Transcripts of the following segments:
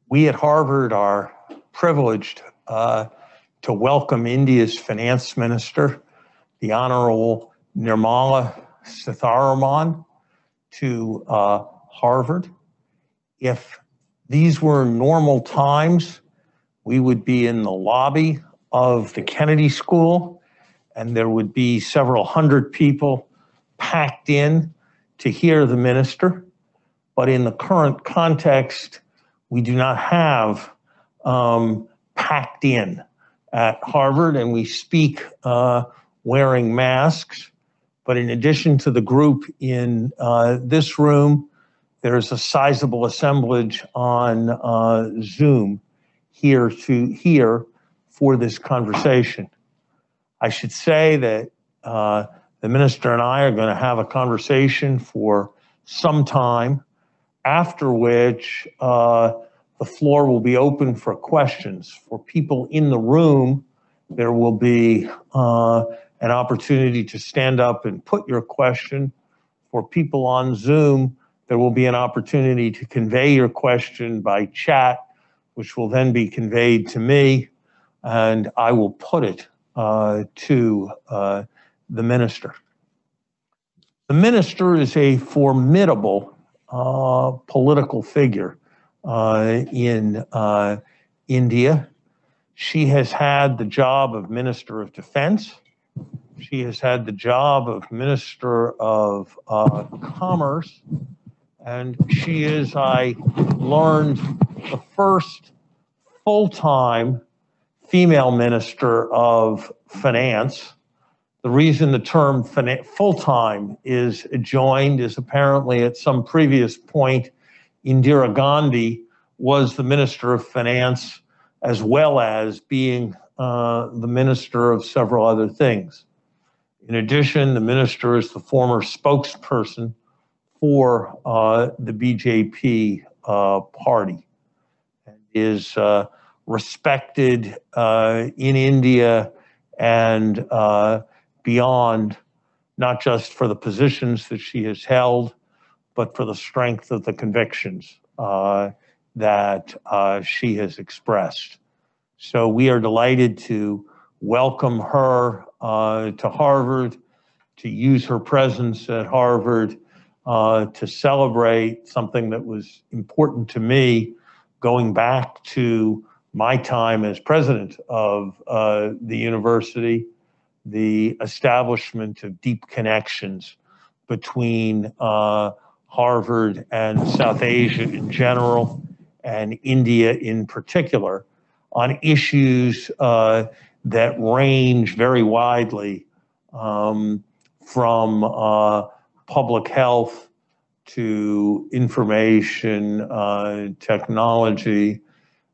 We at Harvard are privileged to welcome India's finance minister, the Honorable Nirmala Sitharaman, to Harvard. If these were normal times, we would be in the lobby of the Kennedy School, and there would be several hundred people packed in to hear the minister. But in the current context, we do not have packed in at Harvard, and we speak wearing masks. But in addition to the group in this room, there's a sizable assemblage on Zoom here for this conversation. I should say that the minister and I are going to have a conversation for some time, after which the floor will be open for questions. For people in the room, there will be an opportunity to stand up and put your question. For people on Zoom, there will be an opportunity to convey your question by chat, which will then be conveyed to me, and I will put it to the minister. The minister is a formidable political figure in India. She has had the job of Minister of Defense. She has had the job of Minister of Commerce. And she is, I learned, the first full-time female Minister of Finance. The reason the term full-time is joined is apparently at some previous point, Indira Gandhi was the Minister of Finance as well as being the Minister of several other things. In addition, the minister is the former spokesperson for the BJP party and is respected in India and beyond, not just for the positions that she has held, but for the strength of the convictions that she has expressed. So we are delighted to welcome her to Harvard, to use her presence at Harvard to celebrate something that was important to me going back to my time as president of the university, the establishment of deep connections between Harvard and South Asia in general and India in particular on issues that range very widely from public health to information technology,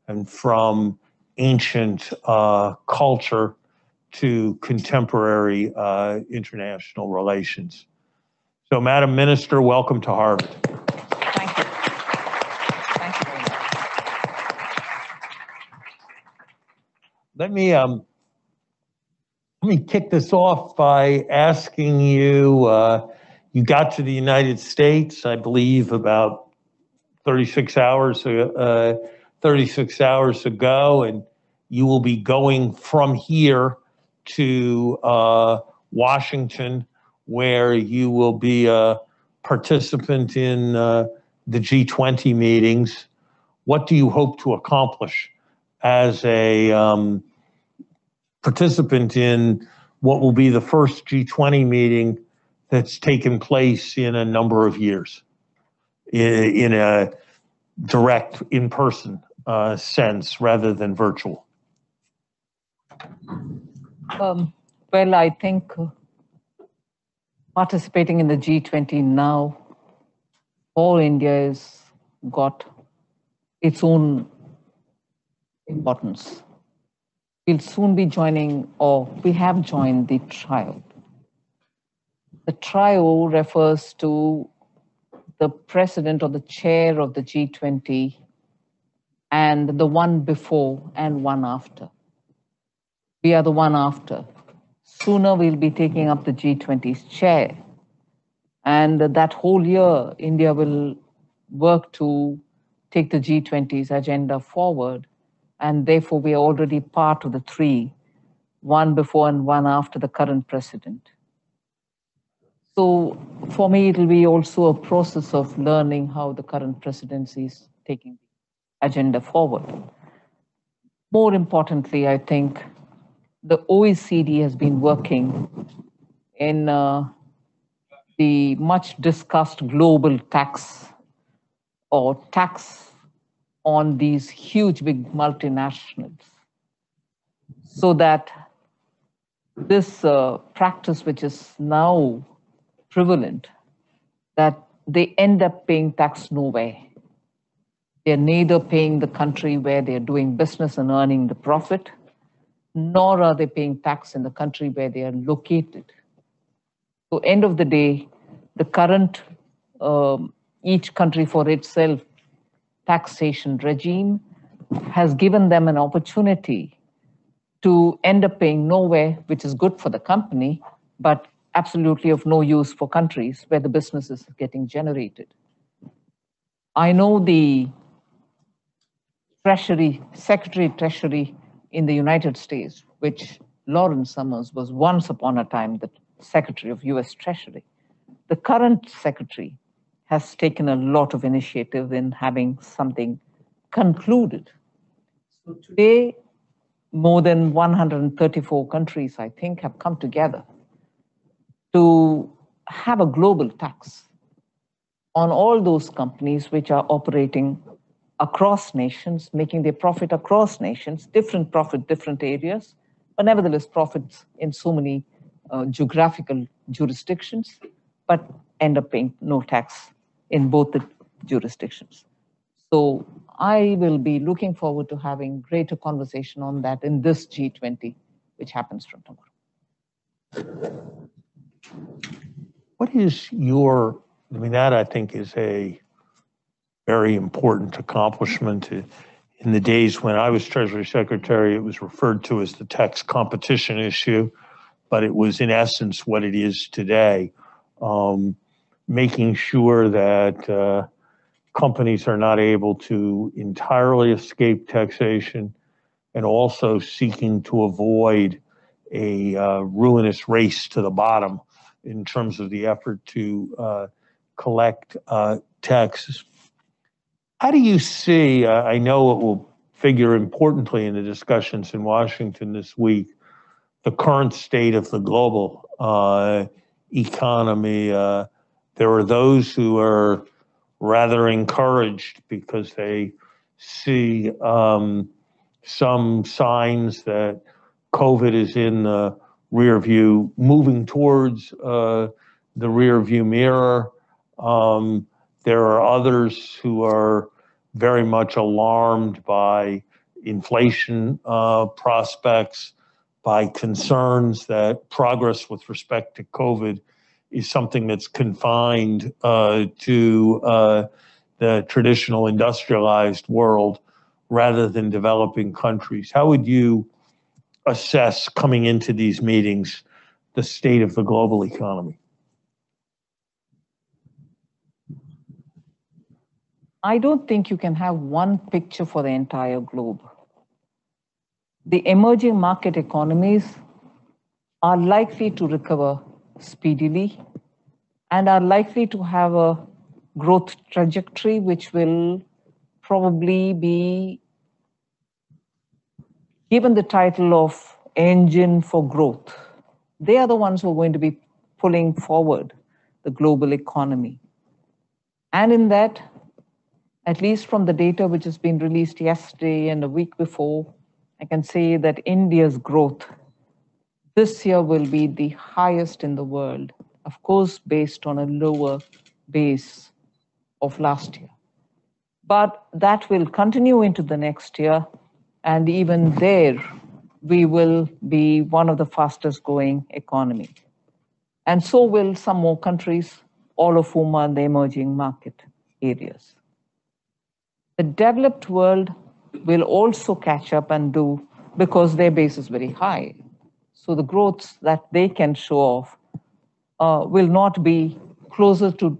and from ancient culture to contemporary international relations. So, Madam Minister, welcome to Harvard. Thank you. Thank you very much. Let me kick this off by asking you, you got to the United States, I believe, about 36 hours ago, and you will be going from here to Washington, where you will be a participant in the G20 meetings. What do you hope to accomplish as a participant in what will be the first G20 meeting that's taken place in a number of years, in a direct, in-person sense rather than virtual? Well, I think participating in the G20 now, all India has got its own importance. We'll soon be joining, or we have joined, the trio. The trio refers to the president or the chair of the G20 and the one before and one after. We are the one after. Sooner we'll be taking up the G20's chair. And that whole year, India will work to take the G20's agenda forward. And therefore, we are already part of the three, one before and one after the current president. So for me, it'll be also a process of learning how the current presidency is taking the agenda forward. More importantly, I think the OECD has been working in the much discussed global tax or tax on these huge big multinationals, so that this practice, which is now prevalent, that they end up paying tax nowhere. They're neither paying the country where they're doing business and earning the profit, nor are they paying tax in the country where they are located. So end of the day, the current each country for itself taxation regime has given them an opportunity to end up paying nowhere, which is good for the company, but absolutely of no use for countries where the business is getting generated. I know the Secretary Treasury in the United States, which Lawrence Summers was once upon a time the Secretary of US Treasury. The current secretary has taken a lot of initiative in having something concluded. So today, more than 134 countries, I think, have come together to have a global tax on all those companies which are operating across nations, making their profit across nations, different profit, different areas, but nevertheless profits in so many geographical jurisdictions, but end up paying no tax in both the jurisdictions. So I will be looking forward to having greater conversation on that in this G20, which happens from tomorrow. What is that I think is a very important accomplishment. In the days when I was Treasury Secretary, it was referred to as the tax competition issue, but it was in essence what it is today. Making sure that companies are not able to entirely escape taxation, and also seeking to avoid a ruinous race to the bottom in terms of the effort to collect taxes. How do you see, I know it will figure importantly in the discussions in Washington this week, the current state of the global economy? There are those who are rather encouraged because they see some signs that COVID is in the rear view, moving towards the rear view mirror. There are others who are very much alarmed by inflation prospects, by concerns that progress with respect to COVID is something that's confined to the traditional industrialized world rather than developing countries. How would you assess, coming into these meetings, the state of the global economy? I don't think you can have one picture for the entire globe. The emerging market economies are likely to recover speedily and are likely to have a growth trajectory which will probably be given the title of engine for growth. They are the ones who are going to be pulling forward the global economy. And in that, at least from the data which has been released yesterday and a week before, I can say that India's growth this year will be the highest in the world, of course, based on a lower base of last year. But that will continue into the next year, and even there, we will be one of the fastest growing economies. And so will some more countries, all of whom are in the emerging market areas. The developed world will also catch up and do, because their base is very high. So the growth that they can show off will not be closer to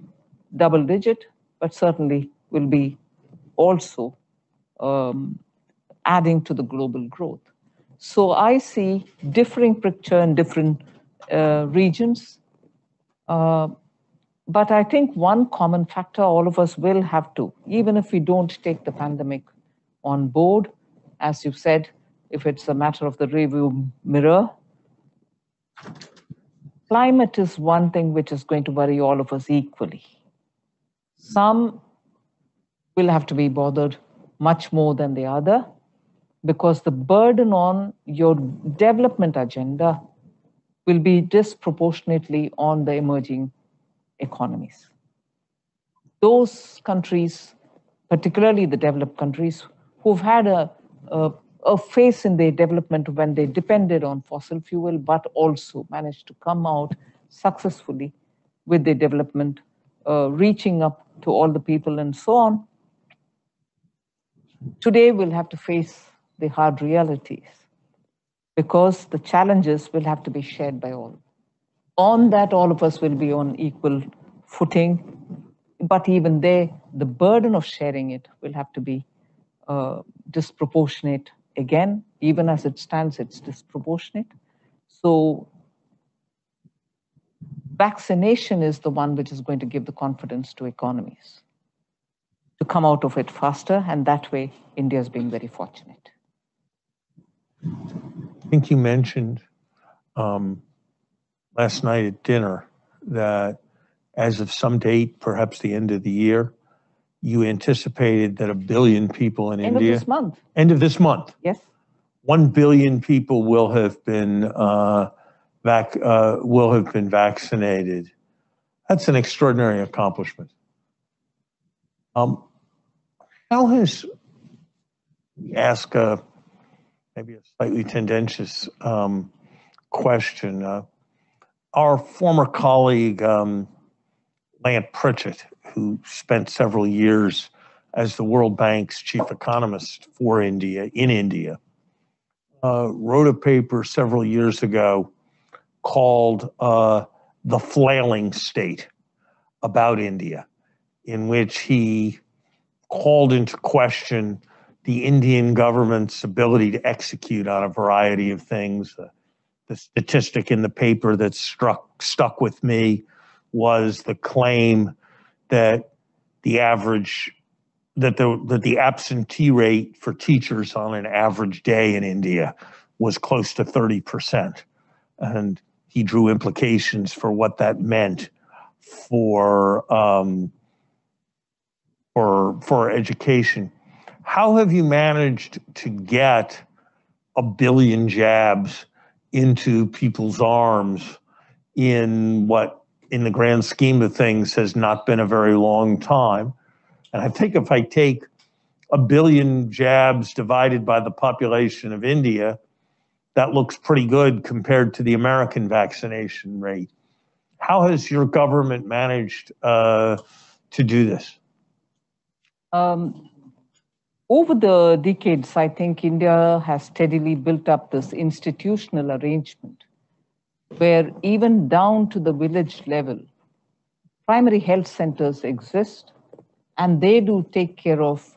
double digit, but certainly will be also adding to the global growth. So I see differing picture in different regions. But I think one common factor all of us will have to, even if we don't take the pandemic on board, as you said, if it's a matter of the rearview mirror, climate is one thing which is going to worry all of us equally. Some will have to be bothered much more than the other, because the burden on your development agenda will be disproportionately on the emerging economies. Those countries, particularly the developed countries, who've had a phase in their development when they depended on fossil fuel, but also managed to come out successfully with their development, reaching up to all the people and so on. Today, we'll have to face the hard realities because the challenges will have to be shared by all. On that, all of us will be on equal footing, but even there, the burden of sharing it will have to be disproportionate again. Even as it stands, it's disproportionate. So vaccination is the one which is going to give the confidence to economies to come out of it faster, and that way, India is being very fortunate. I think you mentioned last night at dinner that as of some date, perhaps the end of the year, you anticipated that 1 billion people in India. End of this month. End of this month. Yes. 1 billion people will have been vaccinated. That's an extraordinary accomplishment. How has, ask maybe a slightly tendentious question. Our former colleague, Lant Pritchett, who spent several years as the World Bank's chief economist for India, in India, wrote a paper several years ago called The Flailing State about India, in which he called into question the Indian government's ability to execute on a variety of things. The statistic in the paper that stuck with me was the claim that the absentee rate for teachers on an average day in India was close to 30%. And he drew implications for what that meant for education. How have you managed to get 1 billion jabs into people's arms in what, in the grand scheme of things, has not been a very long time? And I think if I take 1 billion jabs divided by the population of India, that looks pretty good compared to the American vaccination rate. How has your government managed to do this? Over the decades, I think India has steadily built up this institutional arrangement where even down to the village level, primary health centers exist, and they do take care of,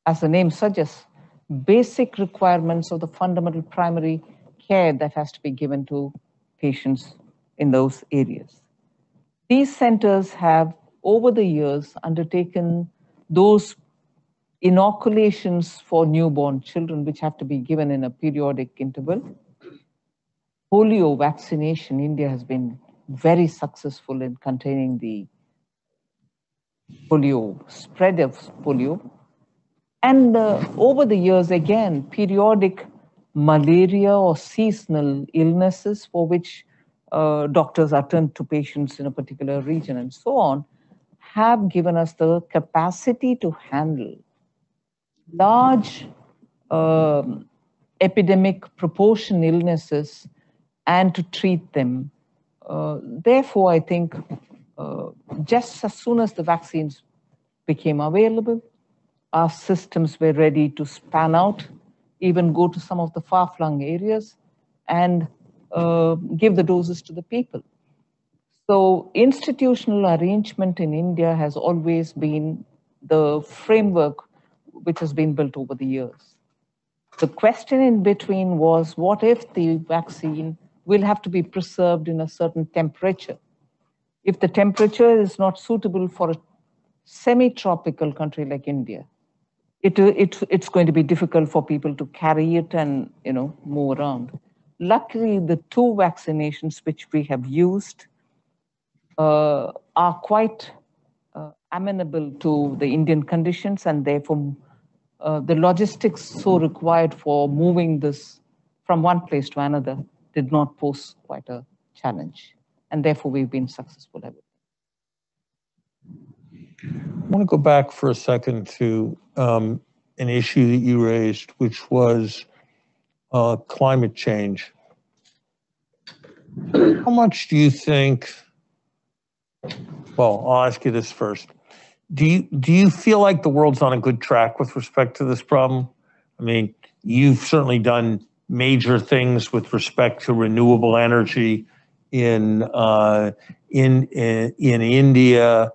as the name suggests, basic requirements of the fundamental primary care that has to be given to patients in those areas. These centers have, over the years, undertaken those inoculations for newborn children, which have to be given in a periodic interval. Polio vaccination, India has been very successful in containing the polio, spread of polio. And over the years, again, periodic malaria or seasonal illnesses for which doctors are turned to patients in a particular region and so on, have given us the capacity to handle large epidemic proportion illnesses and to treat them. Therefore, I think just as soon as the vaccines became available, our systems were ready to span out, even go to some of the far-flung areas and give the doses to the people. So institutional arrangement in India has always been the framework which has been built over the years. The question in between was, what if the vaccine will have to be preserved in a certain temperature? If the temperature is not suitable for a semi-tropical country like India, it's going to be difficult for people to carry it and move around. Luckily, the two vaccinations which we have used are quite amenable to the Indian conditions, and therefore the logistics so required for moving this from one place to another did not pose quite a challenge, and therefore we've been successful at it. I want to go back for a second to an issue that you raised, which was climate change. How much do you think, well, I'll ask you this first. Do you feel like the world's on a good track with respect to this problem? I mean, you've certainly done major things with respect to renewable energy in India.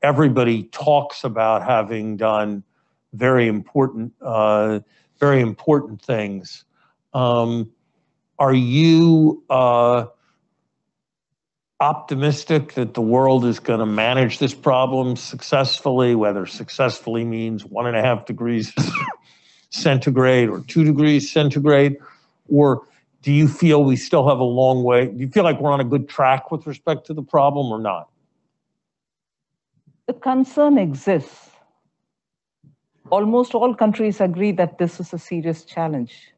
Everybody talks about having done very important things. Are you optimistic that the world is going to manage this problem successfully, whether successfully means 1.5 degrees centigrade or 2 degrees centigrade? Or do you feel we still have a long way? Do you feel like we're on a good track with respect to the problem or not? The concern exists. Almost all countries agree that this is a serious challenge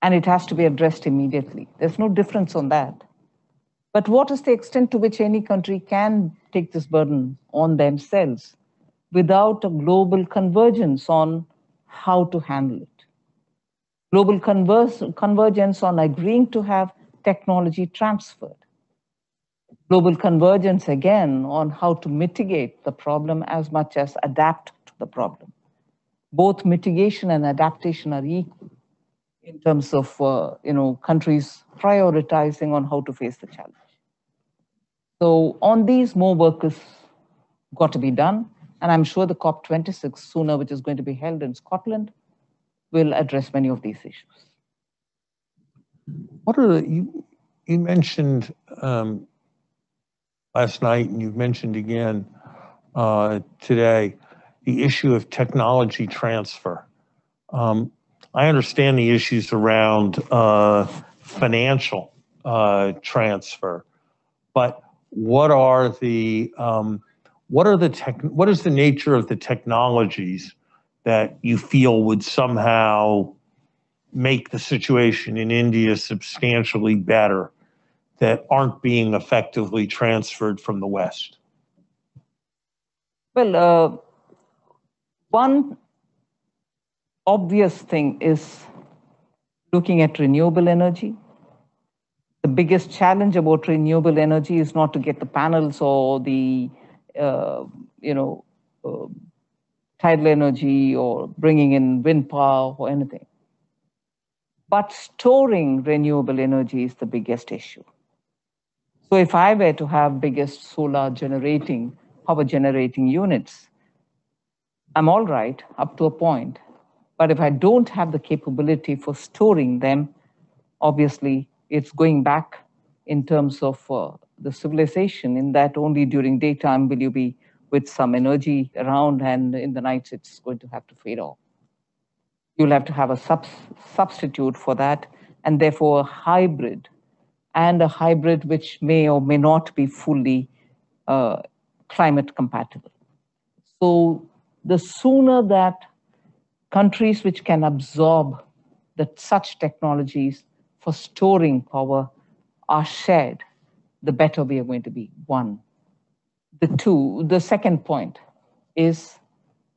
and it has to be addressed immediately. There's no difference on that. But what is the extent to which any country can take this burden on themselves without a global convergence on how to handle it? Global convergence on agreeing to have technology transferred. Global convergence, again, on how to mitigate the problem as much as adapt to the problem. Both mitigation and adaptation are equal in terms of countries prioritizing on how to face the challenge. So on these, more work has got to be done. And I'm sure the COP26 sooner, which is going to be held in Scotland, will address many of these issues. What are you mentioned last night, and you've mentioned again today, the issue of technology transfer. I understand the issues around financial transfer, but what is the nature of the technologies that you feel would somehow make the situation in India substantially better that aren't being effectively transferred from the West? Well, one obvious thing is looking at renewable energy. The biggest challenge about renewable energy is not to get the panels or the tidal energy or bringing in wind power or anything. But storing renewable energy is the biggest issue. So if I were to have biggest solar power generating units, I'm all right up to a point. But if I don't have the capability for storing them, obviously it's going back in terms of the civilization, in that only during daytime will you be with some energy around, and in the nights it's going to have to fade off. You'll have to have a substitute for that, and therefore a hybrid, and a hybrid which may or may not be fully climate compatible. So the sooner that countries which can absorb such technologies for storing power are shared, the better we are going to be, one. The second point is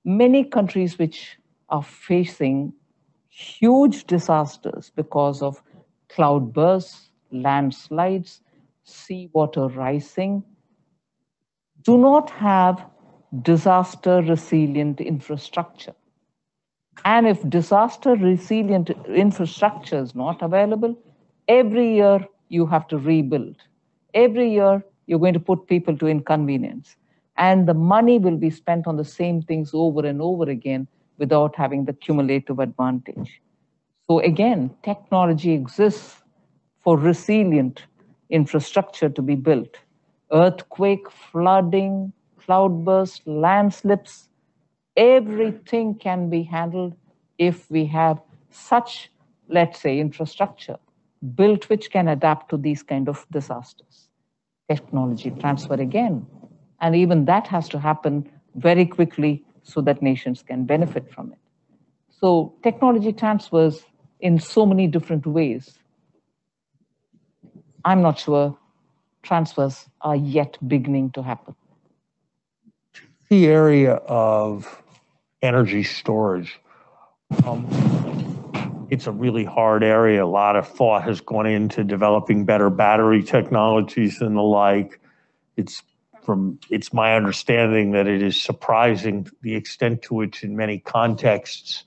many countries which are facing huge disasters because of cloud bursts, landslides, seawater rising, do not have disaster resilient infrastructure. And if disaster resilient infrastructure is not available, every year you have to rebuild. Every year you're going to put people to inconvenience. and the money will be spent on the same things over and over again without having the cumulative advantage. So again, technology exists for resilient infrastructure to be built. Earthquake, flooding, cloudburst, landslips, everything can be handled if we have such, let's say, infrastructure built which can adapt to these kind of disasters. Technology transfer again, and even that has to happen very quickly so that nations can benefit from it. So technology transfers in so many different ways. I'm not sure transfers are yet beginning to happen. The area of energy storage, it's a really hard area. A lot of thought has gone into developing better battery technologies and the like. It's my understanding that it is surprising the extent to which in many contexts,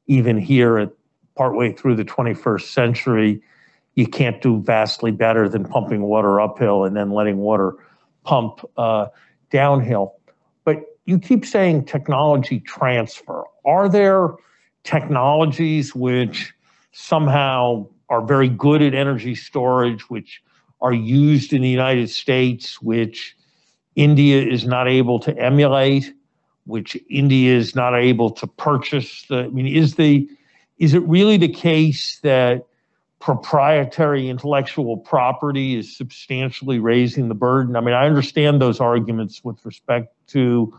even here at partway through the 21st century, you can't do vastly better than pumping water uphill and then letting water pump downhill. But you keep saying technology transfer. Are there technologies which somehow are very good at energy storage, which are used in the United States, which India is not able to emulate, which India is not able to purchase? Is it really the case that proprietary intellectual property is substantially raising the burden? I understand those arguments with respect to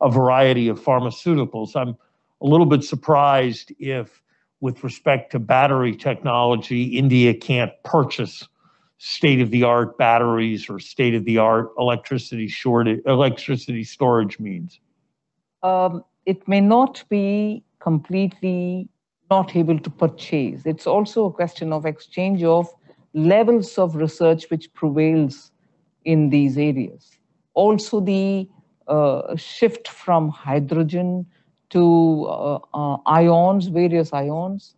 a variety of pharmaceuticals. I'm a little bit surprised if, with respect to battery technology, India can't purchase state-of-the-art batteries or state-of-the-art electricity storage means. It may not be completely not able to purchase. It's also a question of exchange of levels of research which prevails in these areas. Also the shift from hydrogen to ions, various ions,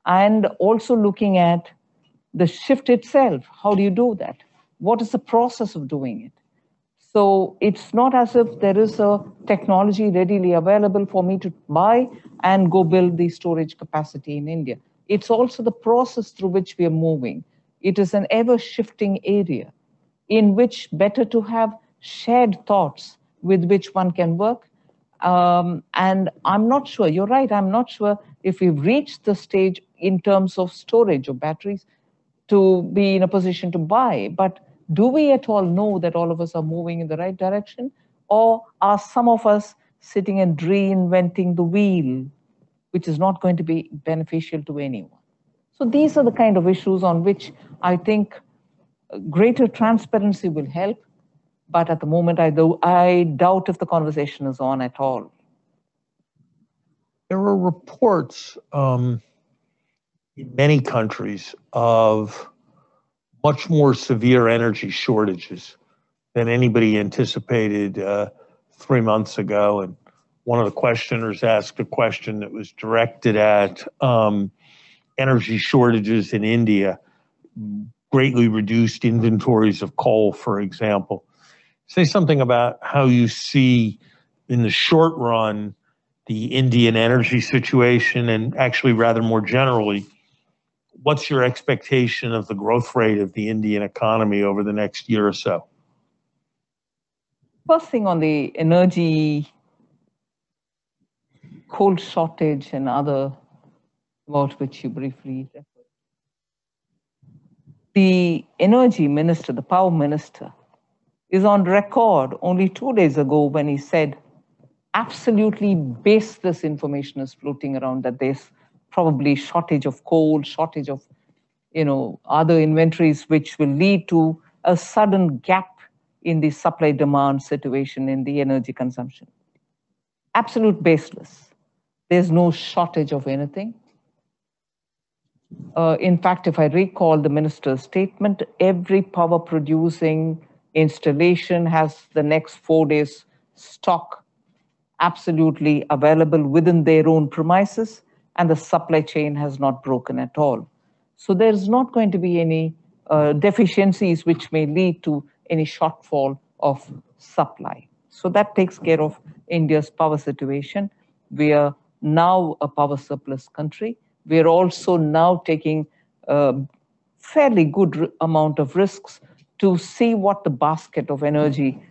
and also looking at the shift itself. How do you do that? What is the process of doing it? So it's not as if there is a technology readily available for me to buy and go build the storage capacity in India. It's also the process through which we are moving. It is an ever-shifting area in which better to have shared thoughts with which one can work. And I'm not sure, you're right, I'm not sure if we've reached the stage in terms of storage of batteries to be in a position to buy, but do we at all know that all of us are moving in the right direction? Or are some of us sitting and reinventing the wheel, which is not going to be beneficial to anyone? So these are the kind of issues on which I think greater transparency will help. But at the moment, I doubt if the conversation is on at all. There are reports in many countries of much more severe energy shortages than anybody anticipated 3 months ago. And one of the questioners asked a question that was directed at energy shortages in India, greatly reduced inventories of coal, for example. Say something about how you see in the short run the Indian energy situation, and actually rather more generally, what's your expectation of the growth rate of the Indian economy over the next year or so? First thing on the energy, coal shortage and other about which you briefly referred. The energy minister, the power minister, is on record only 2 days ago when he said absolutely baseless information is floating around that there's probably shortage of coal, shortage of other inventories, which will lead to a sudden gap in the supply-demand situation in the energy consumption. Absolute baseless. There's no shortage of anything. In fact, if I recall the minister's statement, every power-producing installation has the next 4 days stock absolutely available within their own premises, and the supply chain has not broken at all. So there's not going to be any deficiencies which may lead to any shortfall of supply. So that takes care of India's power situation. We are now a power surplus country. We are also now taking a fairly good amount of risks to see what the basket of energy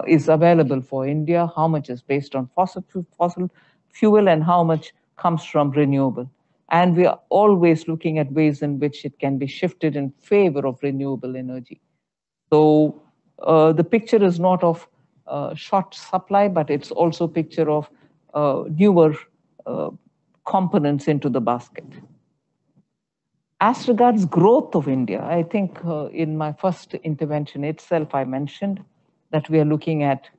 is available for India, how much is based on fossil fuel and how much comes from renewable. And we are always looking at ways in which it can be shifted in favor of renewable energy. So the picture is not of short supply, but it's also a picture of newer components into the basket. As regards growth of India, I think in my first intervention itself, I mentioned that we are looking at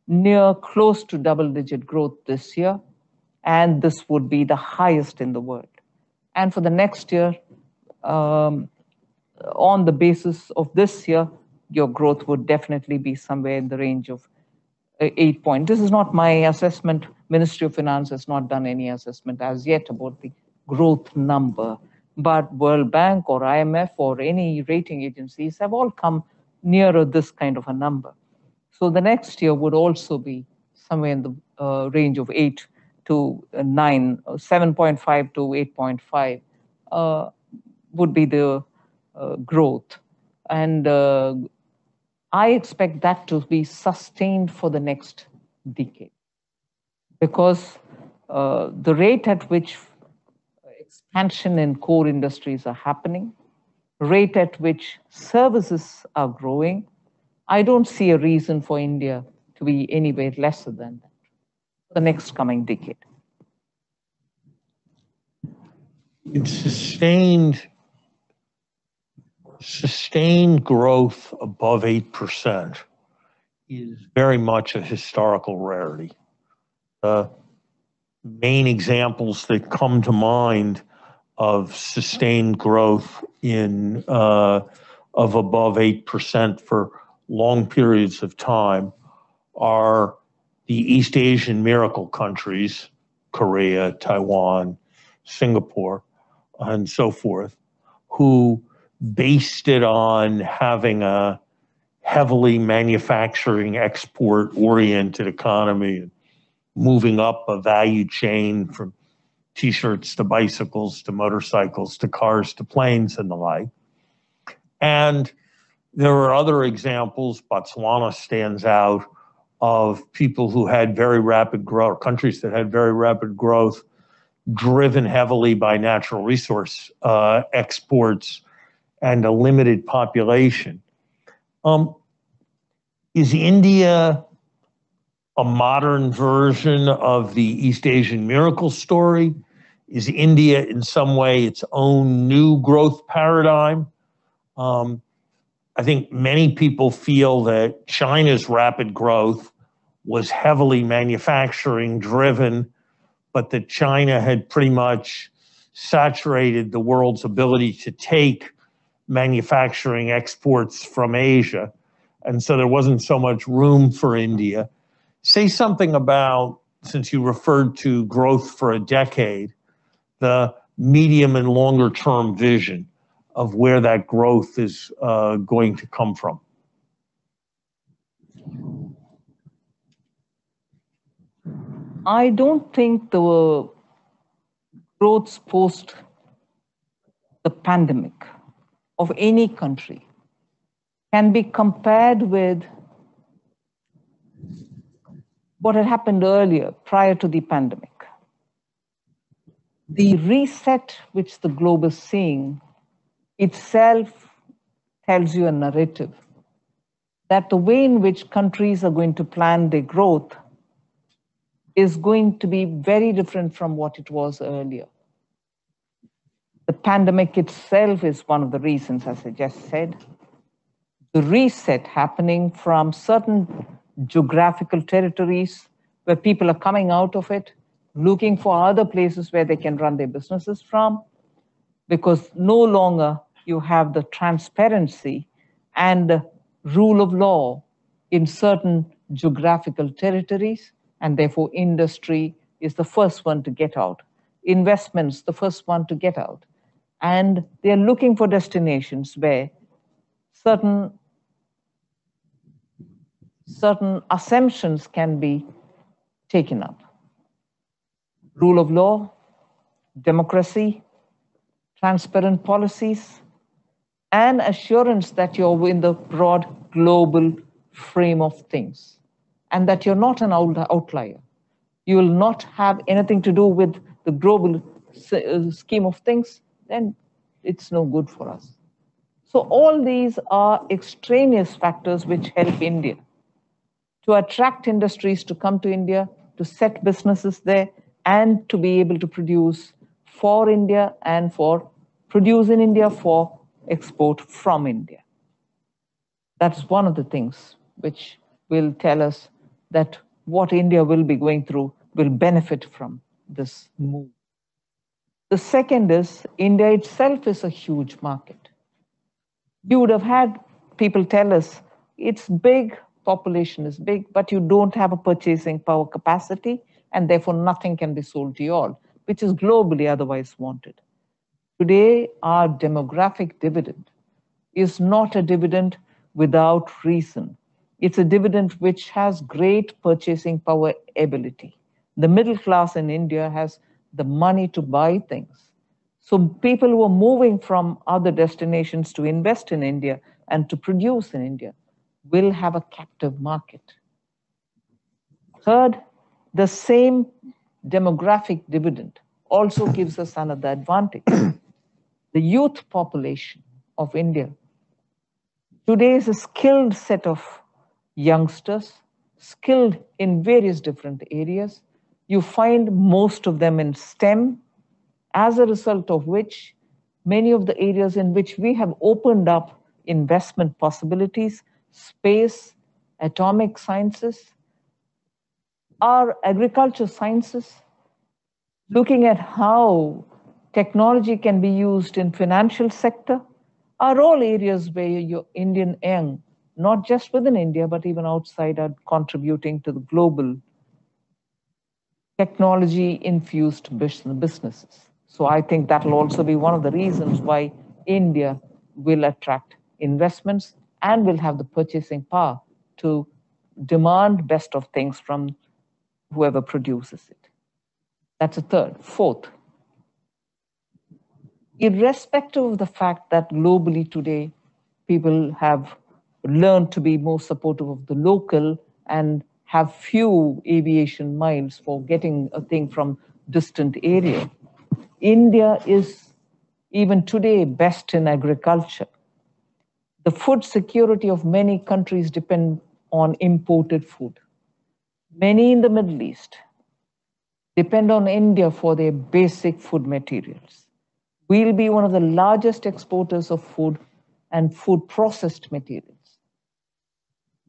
near close to double-digit growth this year, and this would be the highest in the world. And for the next year, on the basis of this year, your growth would definitely be somewhere in the range of 8 points. This is not my assessment. Ministry of Finance has not done any assessment as yet about the growth number, but World Bank or IMF or any rating agencies have all come nearer this kind of a number. So the next year would also be somewhere in the range of 8 to 9, 7.5 to 8.5 would be the growth. And I expect that to be sustained for the next decade, because the rate at which expansion in core industries are happening, rate at which services are growing, I don't see a reason for India to be anywhere lesser than that for the next coming decade. It's sustained growth above 8% is very much a historical rarity. Main examples that come to mind of sustained growth of above 8% for long periods of time are the East Asian miracle countries, Korea, Taiwan, Singapore, and so forth, who based it on having a heavily manufacturing export-oriented economy, moving up a value chain from T-shirts to bicycles to motorcycles to cars to planes and the like. And there are other examples. Botswana stands out, of people who had very rapid growth, countries that had very rapid growth, driven heavily by natural resource exports and a limited population. Is India a modern version of the East Asian miracle story? Is India in some way its own new growth paradigm? I think many people feel that China's rapid growth was heavily manufacturing driven, but that China had pretty much saturated the world's ability to take manufacturing exports from Asia. And so there wasn't so much room for India. Say something about, since you referred to growth for a decade, the medium and longer term vision of where that growth is going to come from. I don't think the growth post the pandemic of any country can be compared with what had happened earlier, prior to the pandemic. The reset which the globe is seeing itself tells you a narrative that the way in which countries are going to plan their growth is going to be very different from what it was earlier. The pandemic itself is one of the reasons, as I just said. The reset happening from certain geographical territories where people are coming out of it, looking for other places where they can run their businesses from, because no longer you have the transparency and rule of law in certain geographical territories, and therefore industry is the first one to get out. Investments, the first one to get out. And they're looking for destinations where certain certain assumptions can be taken up. Rule of law, democracy, transparent policies, and assurance that you're in the broad global frame of things and that you're not an outlier. You will not have anything to do with the global scheme of things, then it's no good for us. So all these are extraneous factors which help India to attract industries to come to India, to set businesses there, and to be able to produce for India and for produce in India for export from India. That's one of the things which will tell us that what India will be going through will benefit from this move. The second is India itself is a huge market. You would have had people tell us it's big, population is big, but you don't have a purchasing power capacity, and therefore nothing can be sold to you all, which is globally otherwise wanted. Today, our demographic dividend is not a dividend without reason. It's a dividend which has great purchasing power ability. The middle class in India has the money to buy things. So people who are moving from other destinations to invest in India and to produce in India will have a captive market. Third, the same demographic dividend also gives us another advantage. The youth population of India today is a skilled set of youngsters, skilled in various different areas. You find most of them in STEM, as a result of which many of the areas in which we have opened up investment possibilities, space, atomic sciences, our agriculture sciences, looking at how technology can be used in financial sector, are all areas where your Indian young, not just within India, but even outside, are contributing to the global technology-infused businesses. So I think that will also be one of the reasons why India will attract investments and will have the purchasing power to demand best of things from whoever produces it. That's a third. Fourth, irrespective of the fact that globally today people have learned to be more supportive of the local and have few aviation miles for getting a thing from distant area, India is even today best in agriculture. The food security of many countries depend on imported food. Many in the Middle East depend on India for their basic food materials. We'll be one of the largest exporters of food and food processed materials.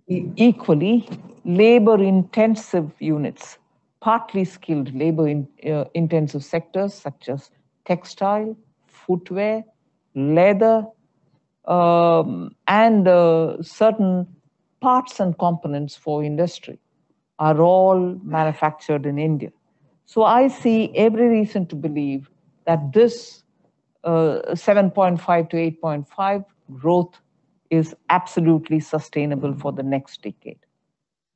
Equally, labor-intensive units, partly skilled labor-intensive sectors such as textile, footwear, leather, and certain parts and components for industry are all manufactured in India. So I see every reason to believe that this 7.5 to 8.5 growth is absolutely sustainable for the next decade.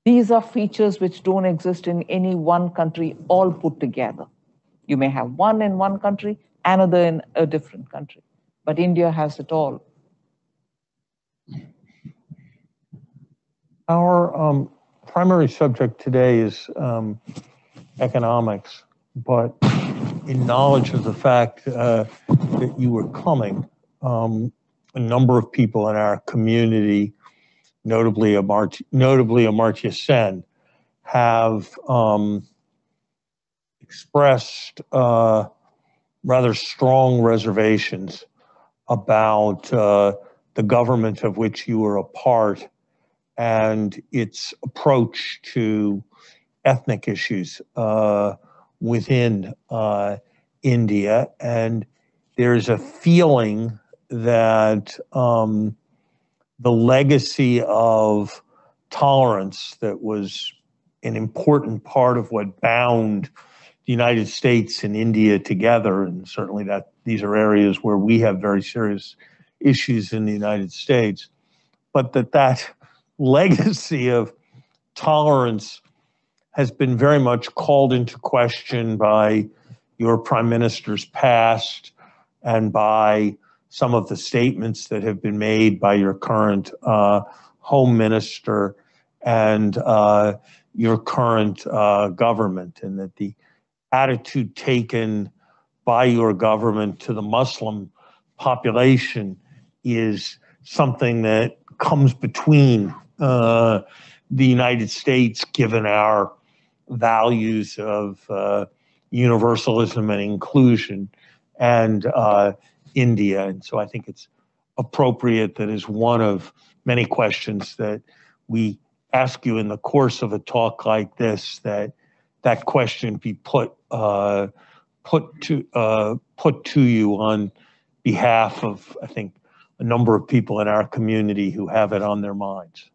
These are features which don't exist in any one country all put together. You may have one in one country, another in a different country, but India has it all. Our primary subject today is economics, but in knowledge of the fact that you were coming, a number of people in our community, notably Amartya Sen, have expressed rather strong reservations about the government of which you were a part and its approach to ethnic issues within India. And there's a feeling that the legacy of tolerance that was an important part of what bound the United States and India together, and certainly that these are areas where we have very serious issues in the United States, but that legacy of tolerance has been very much called into question by your prime minister's past and by some of the statements that have been made by your current home minister and your current government, and that the attitude taken by your government to the Muslim population is something that comes between the United States, given our values of universalism and inclusion, and India. And so I think it's appropriate that as one of many questions that we ask you in the course of a talk like this, that question be put to you on behalf of, I think, a number of people in our community who have it on their minds.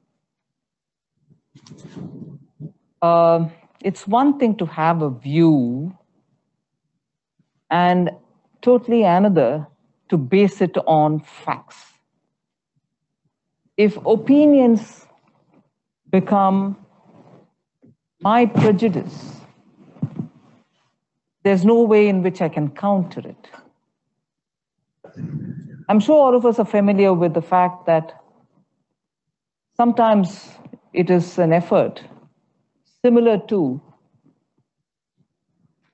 It's one thing to have a view and totally another to base it on facts. If opinions become my prejudice, there's no way in which I can counter it. I'm sure all of us are familiar with the fact that sometimes it is an effort similar to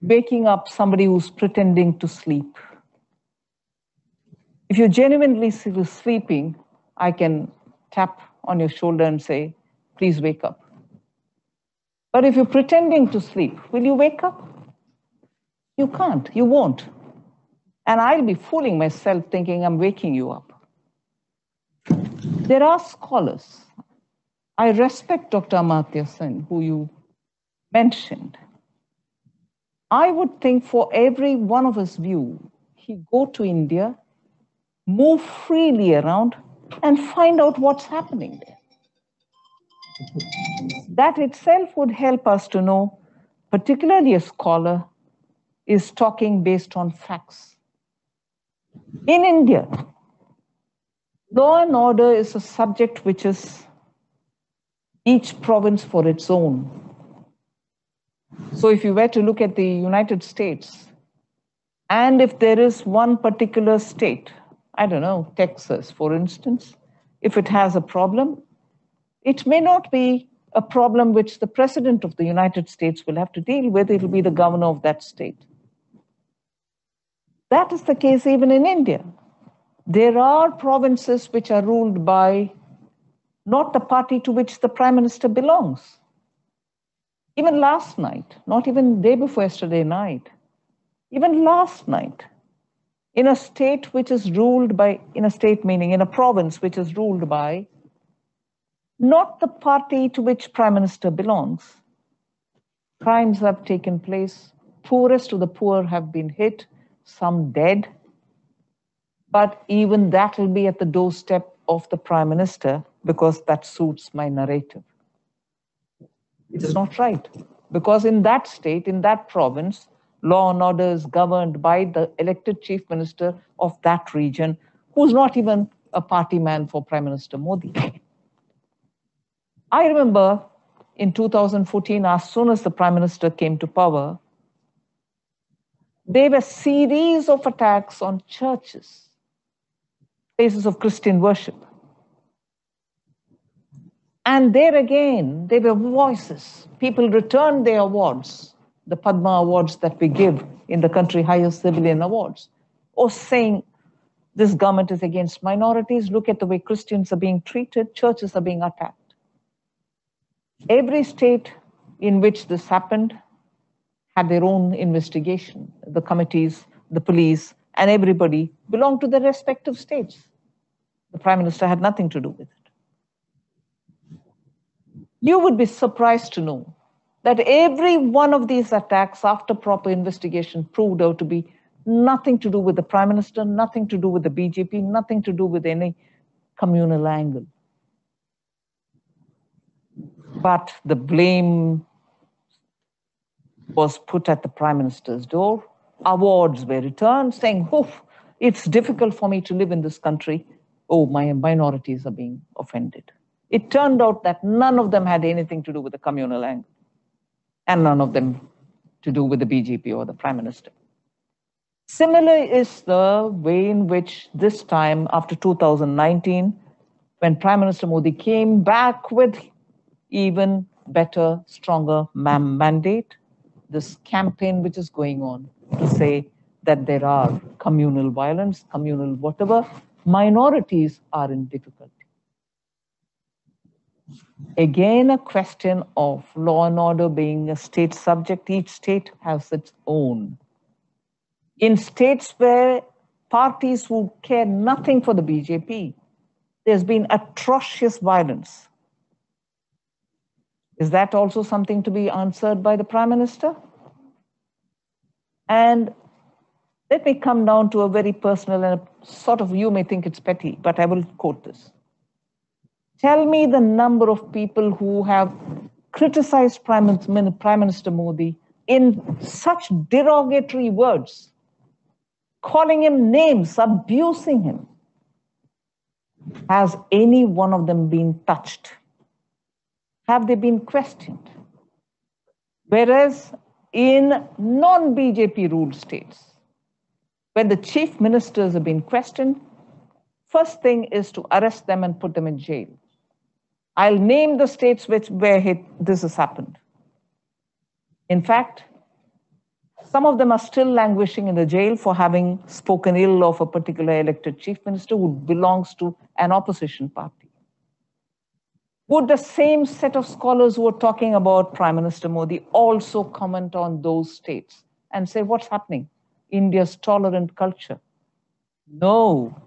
waking up somebody who's pretending to sleep. If you're genuinely sleeping, I can tap on your shoulder and say, please wake up. But if you're pretending to sleep, will you wake up? You can't, you won't. And I'll be fooling myself thinking I'm waking you up. There are scholars. I respect Dr. Amartya Sen, who you mentioned. I would think for every one of his view, he'd go to India, move freely around, and find out what's happening there. That itself would help us to know, particularly a scholar is talking based on facts. In India, law and order is a subject which is each province for its own. So if you were to look at the United States, and if there is one particular state, I don't know, Texas, for instance, if it has a problem, it may not be a problem which the President of the United States will have to deal with. It will be the governor of that state. That is the case even in India. There are provinces which are ruled by not the party to which the Prime Minister belongs. Even last night, not even the day before yesterday night, even last night, in a state which is ruled by, in a state meaning in a province which is ruled by not the party to which Prime Minister belongs, crimes have taken place, poorest of the poor have been hit, some dead, but even that will be at the doorstep of the Prime Minister because that suits my narrative. It is not right, because in that state, in that province, law and order is governed by the elected chief minister of that region, who's not even a party man for Prime Minister Modi. I remember in 2014, as soon as the Prime Minister came to power, there were a series of attacks on churches, places of Christian worship. And there again, there were voices. People returned their awards, the Padma awards that we give in the country, highest civilian awards, or saying, this government is against minorities, look at the way Christians are being treated, churches are being attacked. Every state in which this happened had their own investigation. The committees, the police, and everybody belonged to their respective states. The Prime Minister had nothing to do with it. You would be surprised to know that every one of these attacks, after proper investigation, proved out to be nothing to do with the Prime Minister, nothing to do with the BJP, nothing to do with any communal angle. But the blame was put at the Prime Minister's door. Awards were returned saying, oof, it's difficult for me to live in this country. Oh, my minorities are being offended. It turned out that none of them had anything to do with the communal angle, and none of them to do with the BJP or the Prime Minister. Similar is the way in which this time, after 2019, when Prime Minister Modi came back with even better, stronger mandate, this campaign which is going on to say that there are communal violence, communal whatever, minorities are in difficulty. Again, a question of law and order being a state subject. Each state has its own. In states where parties who care nothing for the BJP, there's been atrocious violence. Is that also something to be answered by the Prime Minister? And let me come down to a very personal and sort of, you may think it's petty, but I will quote this. Tell me the number of people who have criticized Prime Minister Modi in such derogatory words, calling him names, abusing him. Has any one of them been touched? Have they been questioned? Whereas in non-BJP ruled states, when the chief ministers have been questioned, first thing is to arrest them and put them in jail. I'll name the states where this has happened. In fact, some of them are still languishing in the jail for having spoken ill of a particular elected chief minister who belongs to an opposition party. Would the same set of scholars who are talking about Prime Minister Modi also comment on those states and say, what's happening? India's tolerant culture. No.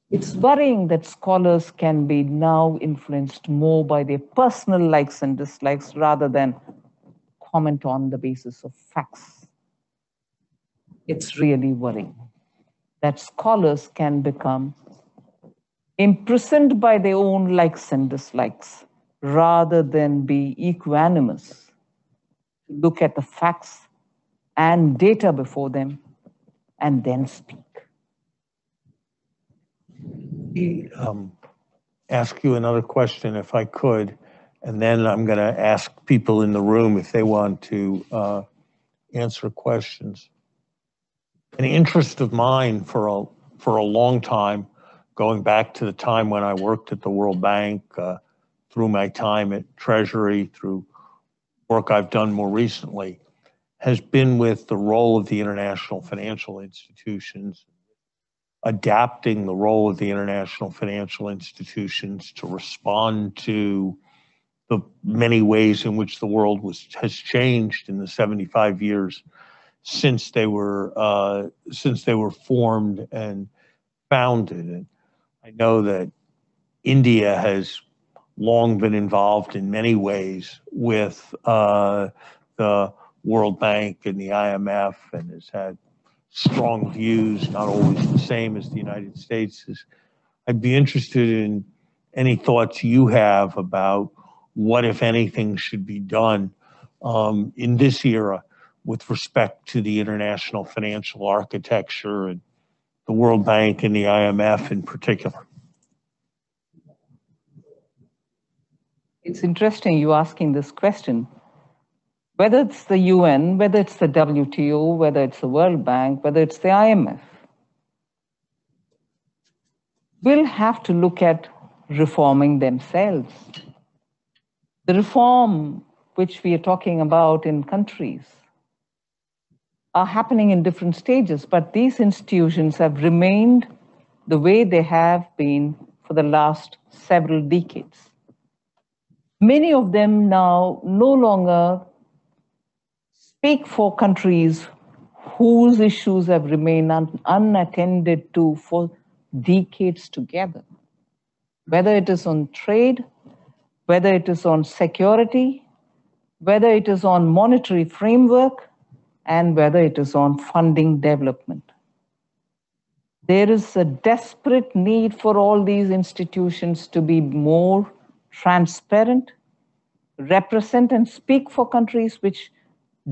It's worrying that scholars can be now influenced more by their personal likes and dislikes rather than comment on the basis of facts. It's really worrying that scholars can become imprisoned by their own likes and dislikes rather than be equanimous, look at the facts and data before them and then speak. Ask you another question if I could, and then I'm going to ask people in the room if they want to answer questions. An interest of mine for a long time, going back to the time when I worked at the World Bank, through my time at Treasury, through work I've done more recently, has been with the role of the international financial institutions, adapting the role of the international financial institutions to respond to the many ways in which the world has changed in the 75 years since they were formed and founded. And I know that India has long been involved in many ways with the World Bank and the IMF, and has had strong views, not always the same as the United States. I'd be interested in any thoughts you have about what, if anything, should be done in this era with respect to the international financial architecture and the World Bank and the IMF in particular. It's interesting you asking this question. Whether it's the UN, whether it's the WTO, whether it's the World Bank, whether it's the IMF, will have to look at reforming themselves. The reform which we are talking about in countries are happening in different stages, but these institutions have remained the way they have been for the last several decades. Many of them now no longer speak for countries whose issues have remained unattended to for decades together, whether it is on trade, whether it is on security, whether it is on monetary framework, and whether it is on funding development. There is a desperate need for all these institutions to be more transparent, represent and speak for countries which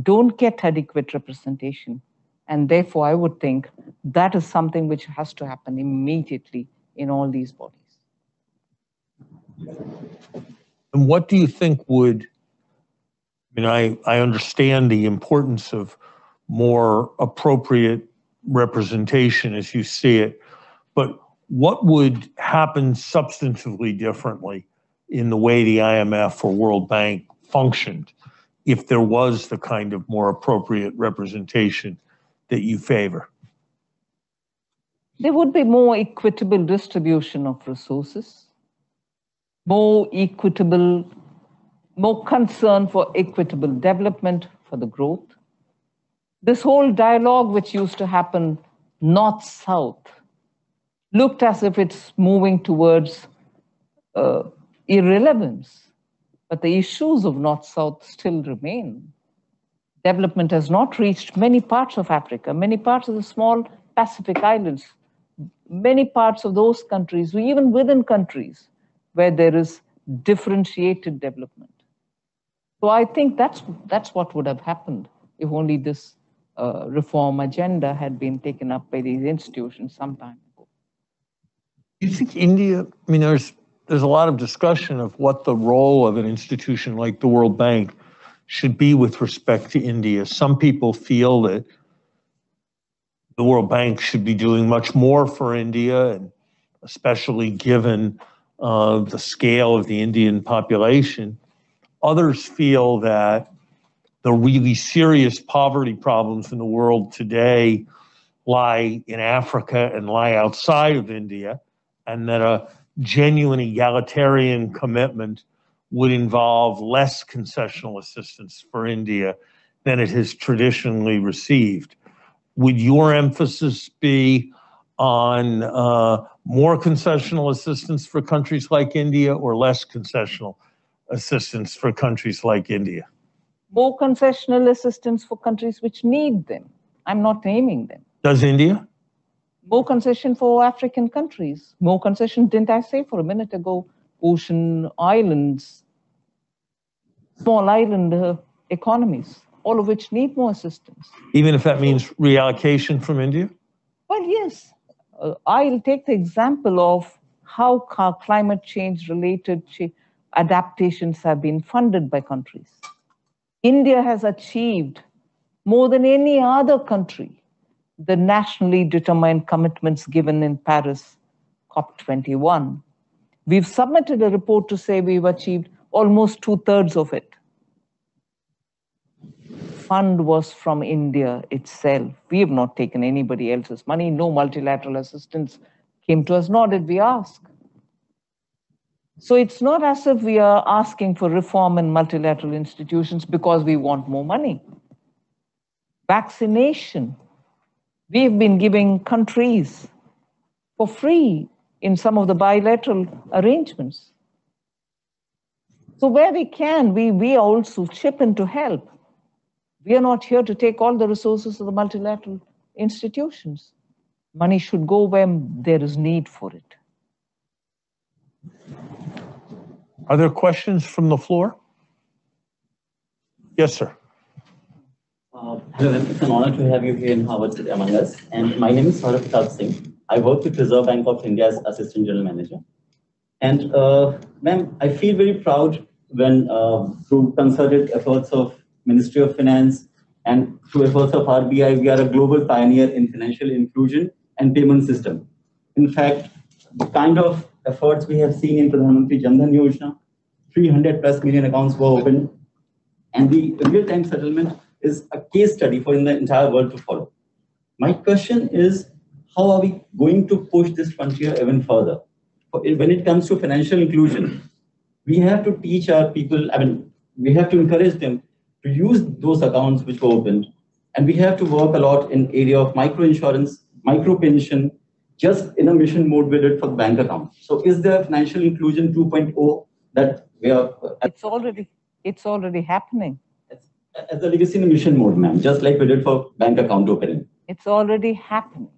don't get adequate representation. And therefore, I would think that is something which has to happen immediately in all these bodies. And what do you think would, I understand the importance of more appropriate representation as you see it, but what would happen substantively differently in the way the IMF or World Bank functioned if there was the kind of more appropriate representation that you favor? There would be more equitable distribution of resources, more equitable, more concern for equitable development for the growth. This whole dialogue which used to happen north-south looked as if it's moving towards irrelevance, but the issues of north-south still remain. Development has not reached many parts of Africa, many parts of the small Pacific islands, many parts of those countries, even within countries where there is differentiated development. So I think that's what would have happened if only this reform agenda had been taken up by these institutions some time ago. Do you think India, there's a lot of discussion of what the role of an institution like the World Bank should be with respect to India. Some people feel that the World Bank should be doing much more for India, and especially given the scale of the Indian population. Others feel that the really serious poverty problems in the world today lie in Africa and lie outside of India, and that a genuine egalitarian commitment would involve less concessional assistance for India than it has traditionally received. Would your emphasis be on more concessional assistance for countries like India or less concessional assistance for countries like India? More concessional assistance for countries which need them. I'm not naming them. Does India? More concession for African countries. More concession, didn't I say for a minute ago, ocean islands, small island economies, all of which need more assistance. Even if that means reallocation from India? Well, yes. I'll take the example of how climate change related adaptations have been funded by countries. India has achieved more than any other country the nationally determined commitments given in Paris COP21. We've submitted a report to say we've achieved almost 2/3 of it. Fund was from India itself. We have not taken anybody else's money. No multilateral assistance came to us, nor did we ask. So it's not as if we are asking for reform in multilateral institutions because we want more money. Vaccination, we've been giving countries for free in some of the bilateral arrangements. So where we can, we also chip in to help. We are not here to take all the resources of the multilateral institutions. Money should go where there is need for it. Are there questions from the floor? Yes, sir. Hello, it's an honor to have you here in Harvard today among us. And my name is Sitharaman Singh. I work with Reserve Bank of India as Assistant General Manager. And ma'am, I feel very proud when through concerted efforts of Ministry of Finance and through efforts of RBI, we are a global pioneer in financial inclusion and payment system. In fact, the kind of efforts we have seen in Pradhan Mantri Jan Dhan Yojana, 300+ million accounts were opened, and the real-time settlement is a case study for in the entire world to follow. My question is, how are we going to push this frontier even further? When it comes to financial inclusion, we have to teach our people, we have to encourage them to use those accounts which were opened. And we have to work a lot in area of micro insurance, micro pension, just in a mission mode we did for the bank account. So is there financial inclusion 2.0 that we are? It's already happening. As a legacy in a mission mode, ma'am, just like we did for bank account opening. It's already happening.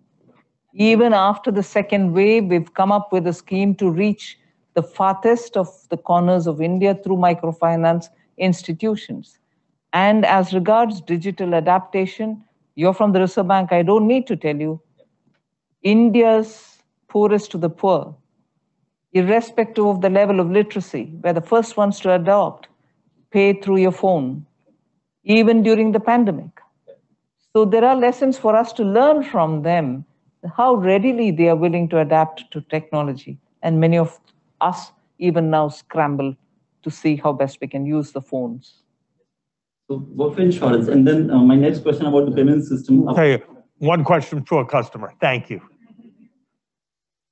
Even after the second wave, we've come up with a scheme to reach the farthest of the corners of India through microfinance institutions. And as regards digital adaptation, you're from the Reserve Bank, I don't need to tell you, India's poorest to the poor irrespective of the level of literacy. We're the first ones to adopt pay through your phone, even during the pandemic. So there are lessons for us to learn from them, how readily they are willing to adapt to technology. And many of us even now scramble to see how best we can use the phones. So work for insurance. And then my next question about the payment system. Okay, one question to a customer. Thank you.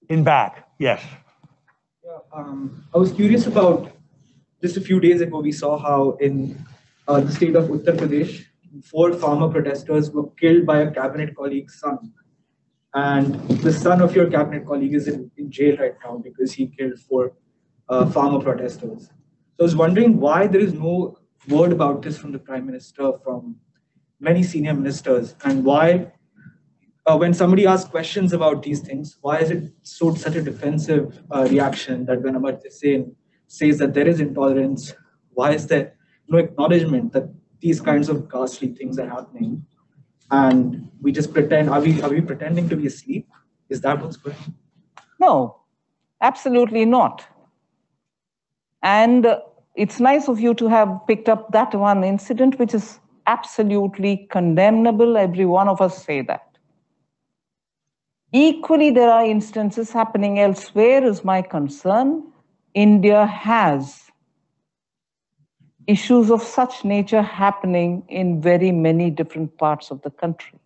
In back, yes. Yeah, I was curious about, just a few days ago, we saw how in the state of Uttar Pradesh, 4 farmer protesters were killed by a cabinet colleague's son. And the son of your cabinet colleague is in jail right now because he killed 4 farmer protesters. So I was wondering why there is no word about this from the Prime Minister, from many senior ministers, and why, when somebody asks questions about these things, why is it such a defensive reaction that when Amartya Sen says that there is intolerance, why is there no acknowledgement that these kinds of ghastly things are happening? And we just pretend, are we pretending to be asleep? Is that what's going on? No, absolutely not. And it's nice of you to have picked up that one incident, which is absolutely condemnable. Every one of us say that. Equally, there are instances happening elsewhere, is my concern. India has issues of such nature happening in very many different parts of the country.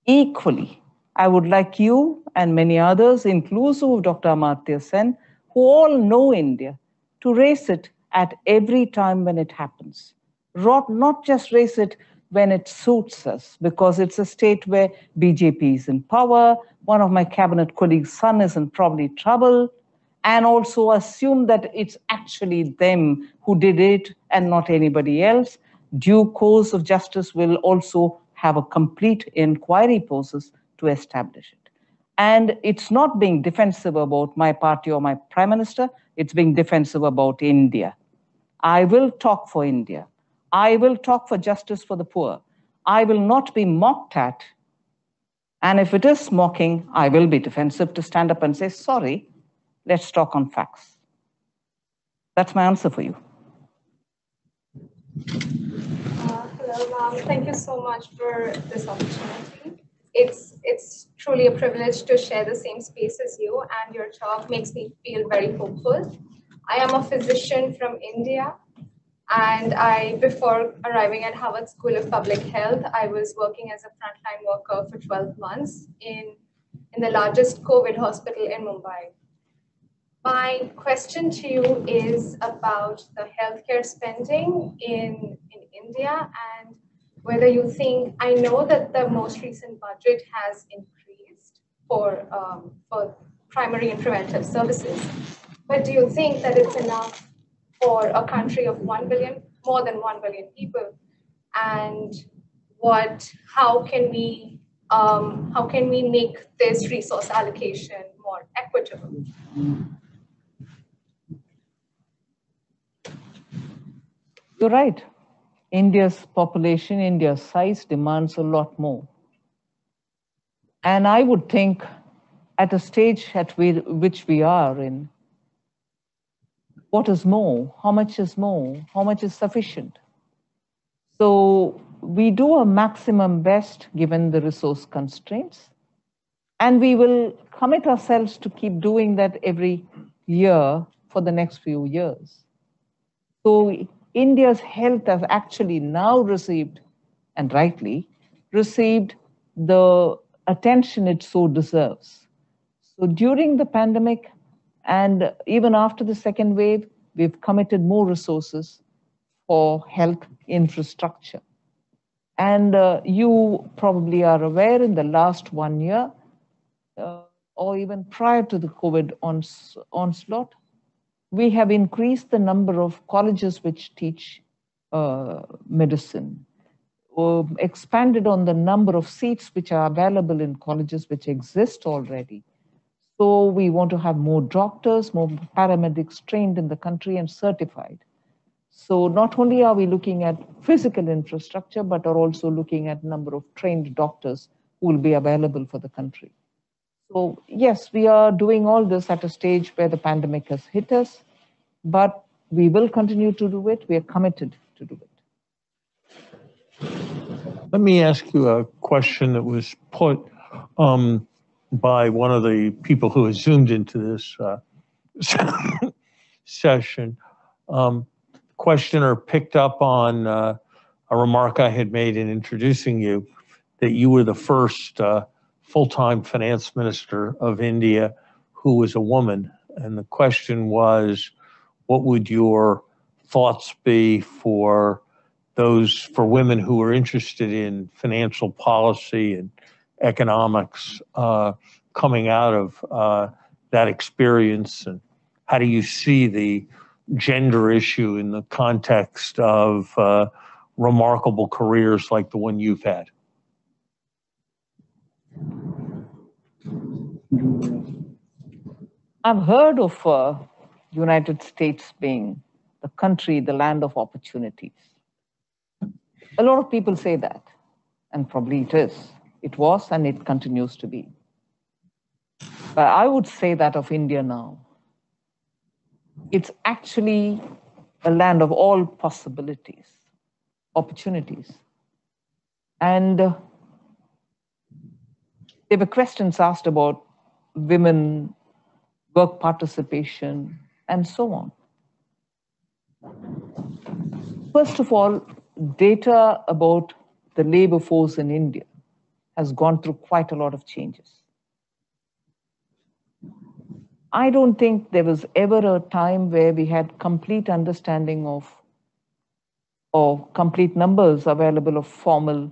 Equally, I would like you and many others, inclusive of Dr. Amartya Sen, who all know India, to raise it at every time when it happens. Not just raise it when it suits us, because it's a state where BJP is in power, one of my cabinet colleagues' son is in probably trouble, and also assume that it's actually them who did it and not anybody else. Due course of justice will also have a complete inquiry process to establish it. And it's not being defensive about my party or my prime minister, it's being defensive about India. I will talk for India. I will talk for justice for the poor. I will not be mocked at. And if it is mocking, I will be defensive to stand up and say, sorry, let's talk on facts. That's my answer for you. Hello, ma'am. Thank you so much for this opportunity. It's truly a privilege to share the same space as you, and your talk makes me feel very hopeful. I am a physician from India, and before arriving at Harvard School of Public Health, I was working as a frontline worker for 12 months in the largest COVID hospital in Mumbai. My question to you is about the healthcare spending in India, and whether you think, I know that the most recent budget has increased for primary and preventive services, but do you think that it's enough for a country of 1 billion, more than 1 billion people? And how can we make this resource allocation more equitable? You're right. India's population, India's size demands a lot more. And I would think at a stage which we are in, what is more? How much is more? How much is sufficient? So we do a maximum best given the resource constraints, and we will commit ourselves to keep doing that every year for the next few years. So India's health has actually now received, and rightly, received the attention it so deserves. So during the pandemic and even after the second wave, we've committed more resources for health infrastructure. And you probably are aware in the last 1 year, or even prior to the COVID onslaught, we have increased the number of colleges which teach medicine, or expanded on the number of seats which are available in colleges which exist already. So we want to have more doctors, more paramedics trained in the country and certified. So not only are we looking at physical infrastructure, but are also looking at number of trained doctors who will be available for the country. So yes, we are doing all this at a stage where the pandemic has hit us, but we will continue to do it. We are committed to do it. Let me ask you a question that was put by one of the people who has zoomed into this session. Questioner picked up on a remark I had made in introducing you, that you were the first full-time finance minister of India who was a woman. And the question was, what would your thoughts be for women who are interested in financial policy and economics coming out of that experience? And how do you see the gender issue in the context of remarkable careers like the one you've had? I've heard of United States being the country, the land of opportunities. A lot of people say that, and probably it is. It was, and it continues to be. But I would say that of India now. It's actually a land of all possibilities, opportunities. And there were questions asked about women, work participation, and so on. First of all, data about the labor force in India has gone through quite a lot of changes. I don't think there was ever a time where we had complete understanding of, or complete numbers available of formal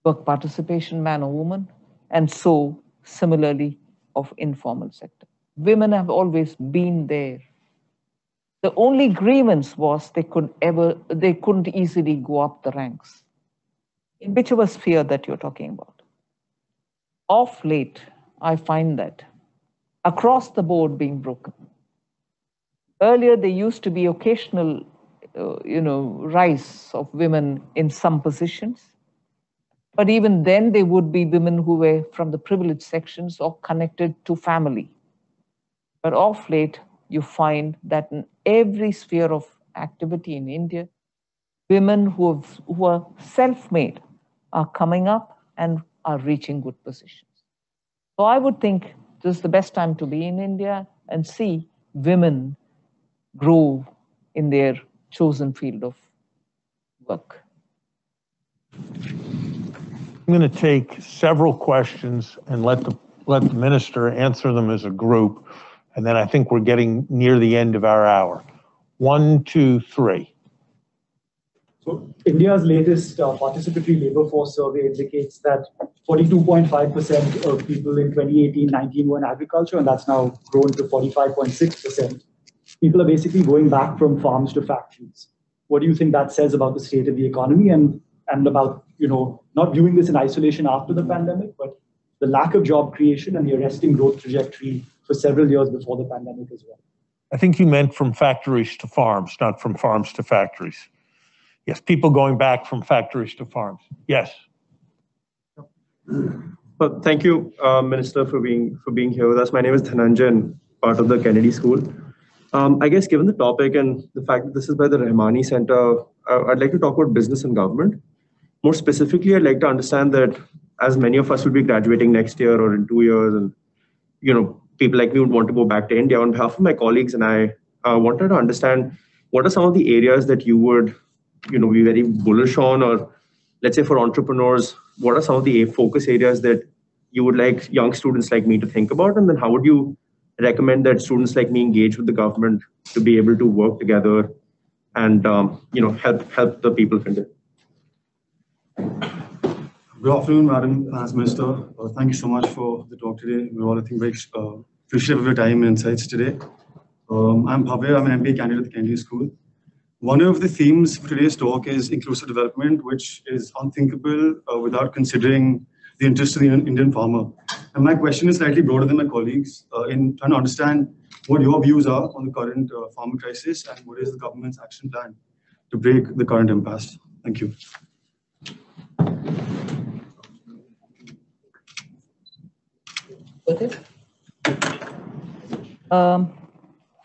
work participation, man or woman, and so similarly of informal sector. Women have always been there. The only grievance was they couldn't easily go up the ranks, in whichever sphere that you're talking about. Of late, I find that across the board being broken. Earlier, there used to be occasional, rise of women in some positions. But even then, there would be women who were from the privileged sections or connected to family. But of late, you find that in every sphere of activity in India, women who are self-made are coming up and are reaching good positions. So I would think this is the best time to be in India and see women grow in their chosen field of work. I'm going to take several questions and let the minister answer them as a group. And then I think we're getting near the end of our hour. 1, 2, 3. So India's latest participatory labor force survey indicates that 42.5% of people in 2018-19 were in agriculture, and that's now grown to 45.6%. People are basically going back from farms to factories. What do you think that says about the state of the economy and about, not viewing this in isolation after the pandemic, but the lack of job creation and the arresting growth trajectory for several years before the pandemic as well? I think you meant from factories to farms, not from farms to factories. Yes, people going back from factories to farms. Yes. Well, thank you, Minister, for being here with us. My name is Dhananjan, part of the Kennedy School. I guess given the topic and the fact that this is by the Rahmani Center, I'd like to talk about business and government. More specifically, I'd like to understand that as many of us will be graduating next year or in 2 years, and people like me would want to go back to India. On behalf of my colleagues and I wanted to understand what are some of the areas that you would be very bullish on, or let's say for entrepreneurs, what are some of the focus areas that you would like young students like me to think about? And then how would you recommend that students like me engage with the government to be able to work together and help the people of India? Good afternoon, Madam Finance Minister. Thank you so much for the talk today. We're all, I think, very appreciative of your time and insights today. I'm Bhavya. I'm an MBA candidate at the Kennedy School. One of the themes for today's talk is inclusive development, which is unthinkable without considering the interest of the Indian farmer. And my question is slightly broader than my colleagues in trying to understand what your views are on the current farmer crisis and what is the government's action plan to break the current impasse. Thank you. Got it?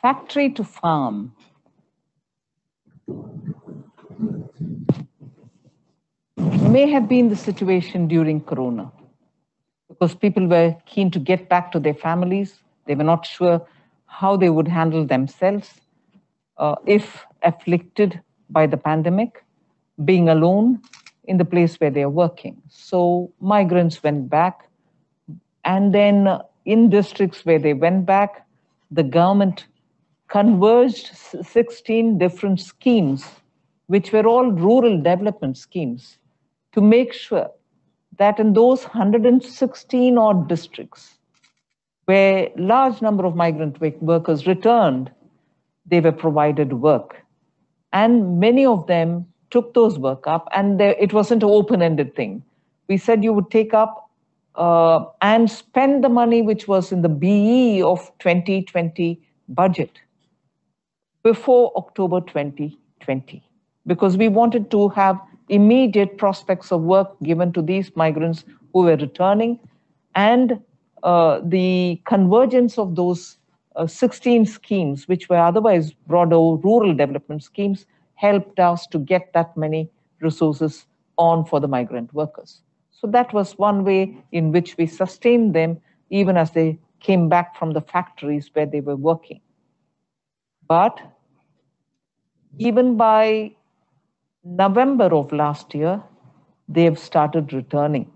Factory to farm. May have been the situation during Corona, because people were keen to get back to their families. They were not sure how they would handle themselves if afflicted by the pandemic, being alone in the place where they are working. So migrants went back, and then in districts where they went back, the government converged 16 different schemes, which were all rural development schemes, to make sure that in those 116 odd districts where large number of migrant workers returned, they were provided work. And many of them took those work up, and it wasn't an open-ended thing. We said you would take up and spend the money which was in the BE of 2020 budget before October 2020, because we wanted to have immediate prospects of work given to these migrants who were returning, and the convergence of those 16 schemes, which were otherwise broader rural development schemes, helped us to get that many resources on for the migrant workers. So that was one way in which we sustained them even as they came back from the factories where they were working. But even by November of last year, they have started returning.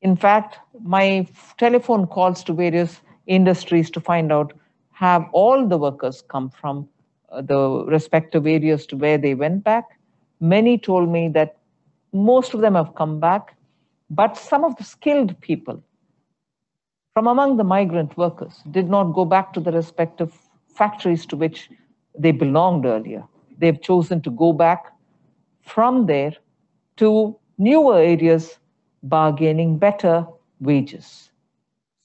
In fact, my telephone calls to various industries to find out, have all the workers come from the respective areas to where they went back? Many told me that most of them have come back, but some of the skilled people from among the migrant workers did not go back to the respective factories to which they belonged earlier. They've chosen to go back from there to newer areas, bargaining better wages.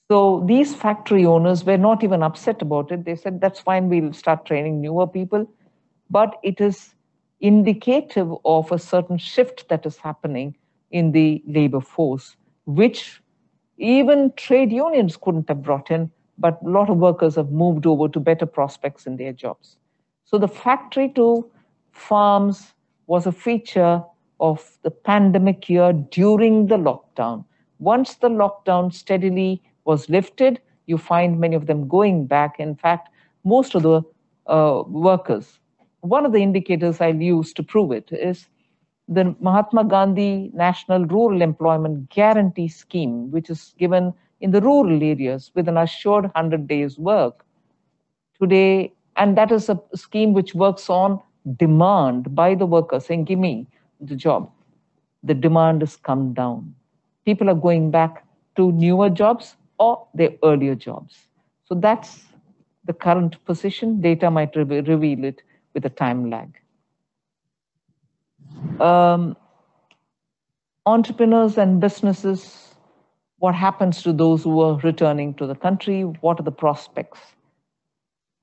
So these factory owners were not even upset about it. They said, that's fine, we'll start training newer people. But it is indicative of a certain shift that is happening in the labor force, which even trade unions couldn't have brought in, but a lot of workers have moved over to better prospects in their jobs. So the factory to farms was a feature of the pandemic year during the lockdown. Once the lockdown steadily was lifted, you find many of them going back. In fact, most of the workers, one of the indicators I'll use to prove it is the Mahatma Gandhi National Rural Employment Guarantee Scheme, which is given in the rural areas with an assured 100 days work. Today, and that is a scheme which works on demand by the worker, saying, give me the job. The demand has come down. People are going back to newer jobs or their earlier jobs. So that's the current position. Data might reveal it with a time lag. Entrepreneurs and businesses, what happens to those who are returning to the country? What are the prospects?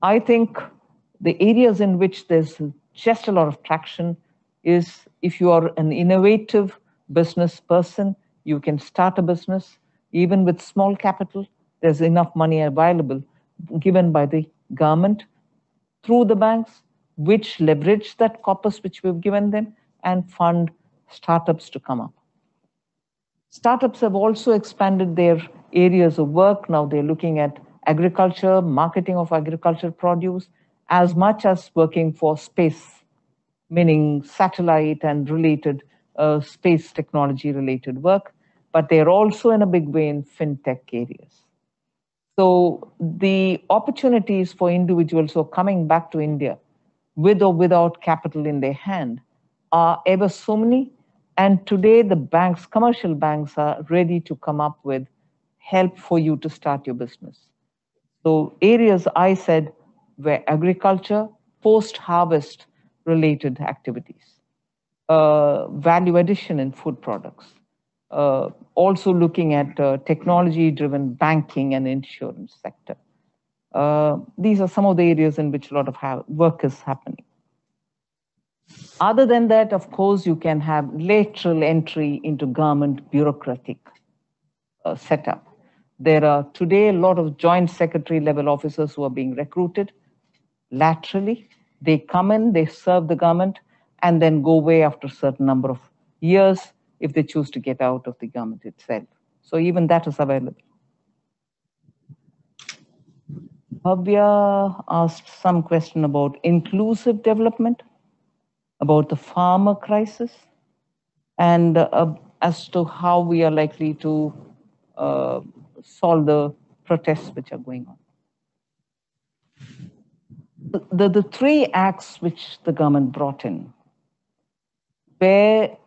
I think the areas in which there's just a lot of traction is if you are an innovative business person, you can start a business. Even with small capital, there's enough money available given by the government through the banks, which leverage that corpus which we've given them and fund startups to come up. Startups have also expanded their areas of work. Now they're looking at agriculture, marketing of agricultural produce, as much as working for space, meaning satellite and related space technology related work, but they're also in a big way in fintech areas. So the opportunities for individuals who are coming back to India with or without capital in their hand are ever so many. And today the banks, commercial banks, are ready to come up with help for you to start your business. So areas I said were agriculture, post-harvest related activities, value addition in food products, also looking at technology-driven banking and insurance sector. These are some of the areas in which a lot of work is happening. Other than that, of course, you can have lateral entry into government bureaucratic setup. There are today a lot of joint secretary level officers who are being recruited laterally. They come in, they serve the government, and then go away after a certain number of years if they choose to get out of the government itself. So even that is available. Bhavya asked some question about inclusive development, about the farmer crisis, and as to how we are likely to solve the protests which are going on. The three acts which the government brought in, where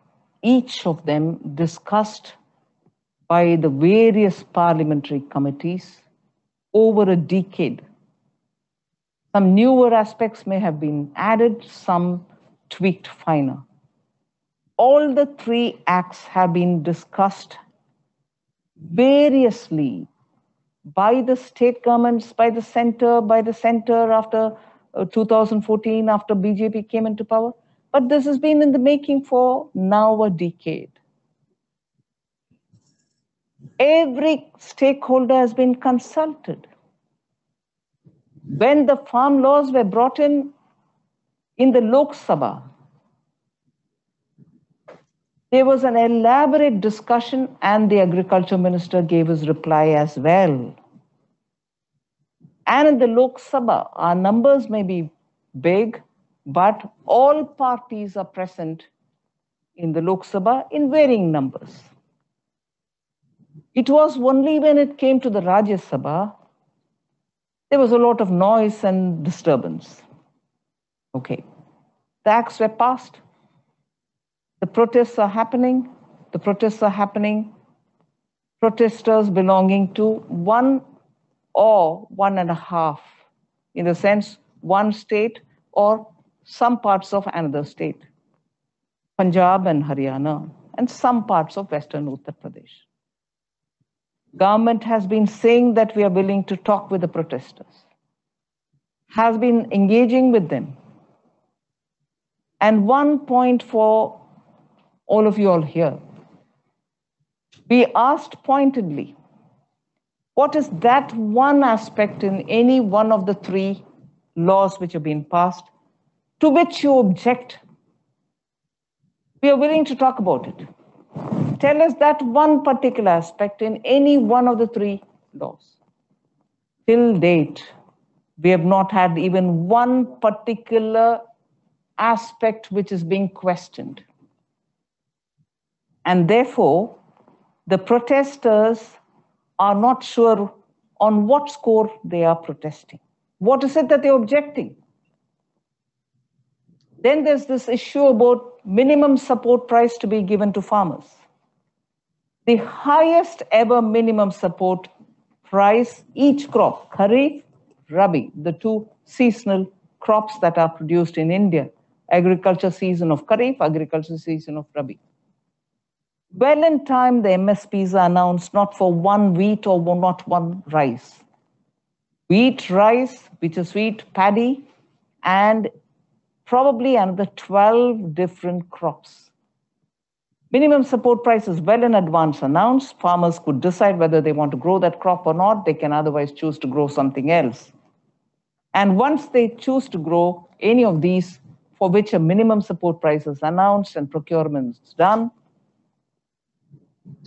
each of them discussed by the various parliamentary committees over a decade. Some newer aspects may have been added, some tweaked finer. All the three acts have been discussed variously by the state governments, by the center after 2014, after BJP came into power. But this has been in the making for now a decade. Every stakeholder has been consulted. When the farm laws were brought in the Lok Sabha, there was an elaborate discussion, and the agriculture minister gave his reply as well. And in the Lok Sabha, our numbers may be big, but all parties are present in the Lok Sabha in varying numbers. It was only when it came to the Rajya Sabha, there was a lot of noise and disturbance. Okay, the acts were passed. The protests are happening. Protesters belonging to one or one and a half, in the sense, one state or some parts of another state, Punjab and Haryana, and some parts of Western Uttar Pradesh. Government has been saying that we are willing to talk with the protesters, has been engaging with them. And one point for all of you all here, we asked pointedly, what is that one aspect in any one of the three laws which have been passed to which you object? We are willing to talk about it. Tell us that one particular aspect in any one of the three laws. Till date, we have not had even one particular aspect which is being questioned. And therefore, the protesters are not sure on what score they are protesting. What is it that they're objecting? Then there's this issue about minimum support price to be given to farmers. The highest ever minimum support price, each crop, Kharif, Rabi, the two seasonal crops that are produced in India, agriculture season of Kharif, agriculture season of Rabi. Well in time, the MSPs are announced not for one wheat or not one rice. Wheat, rice, which is wheat, paddy, and probably another 12 different crops. Minimum support price is well in advance announced. Farmers could decide whether they want to grow that crop or not. They can otherwise choose to grow something else. And once they choose to grow any of these for which a minimum support price is announced and procurement is done,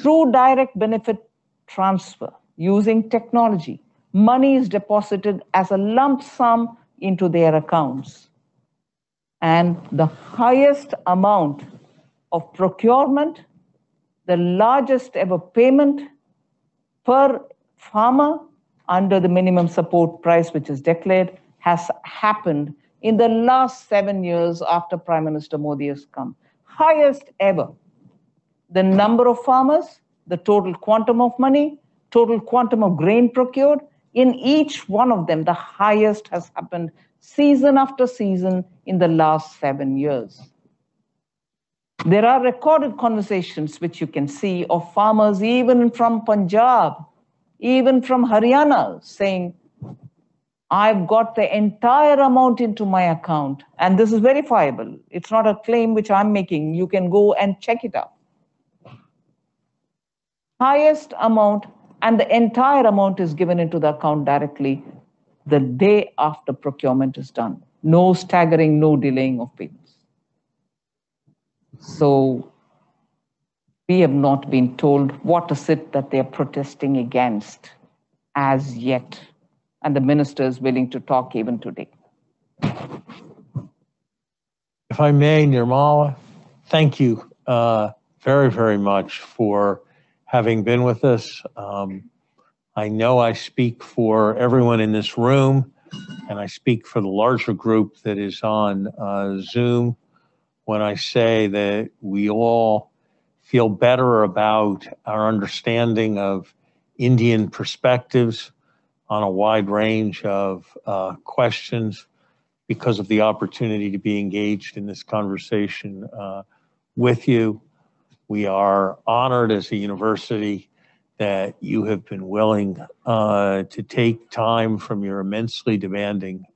through direct benefit transfer using technology, money is deposited as a lump sum into their accounts. And the highest amount of procurement, the largest ever payment per farmer under the minimum support price which is declared has happened in the last 7 years after Prime Minister Modi has come. Highest ever. The number of farmers, the total quantum of money, total quantum of grain procured, in each one of them, the highest has happened season after season in the last 7 years. There are recorded conversations which you can see of farmers even from Punjab, even from Haryana, saying, I've got the entire amount into my account, and this is verifiable. It's not a claim which I'm making. You can go and check it out. Highest amount And the entire amount is given into the account directly the day after procurement is done. No staggering, no delaying of payments. So we have not been told what is it that they are protesting against as yet. And the minister is willing to talk even today. If I may, Nirmala, thank you very, very much for having been with us. I know I speak for everyone in this room, and I speak for the larger group that is on Zoom when I say that we all feel better about our understanding of Indian perspectives on a wide range of questions because of the opportunity to be engaged in this conversation with you. We are honored as a university that you have been willing to take time from your immensely demanding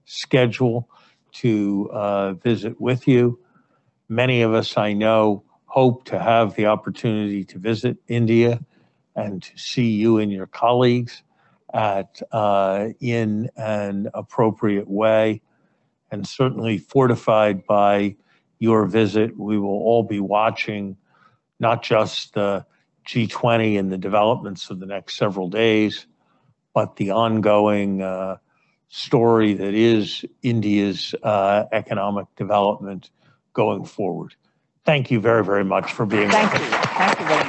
schedule to visit with you. Many of us, I know, hope to have the opportunity to visit India and to see you and your colleagues in an appropriate way. And certainly fortified by your visit, we will all be watching not just the G20 and the developments of the next several days, but the ongoing story that is India's economic development going forward. Thank you very, very much for being with us. Thank you. Thank you very much.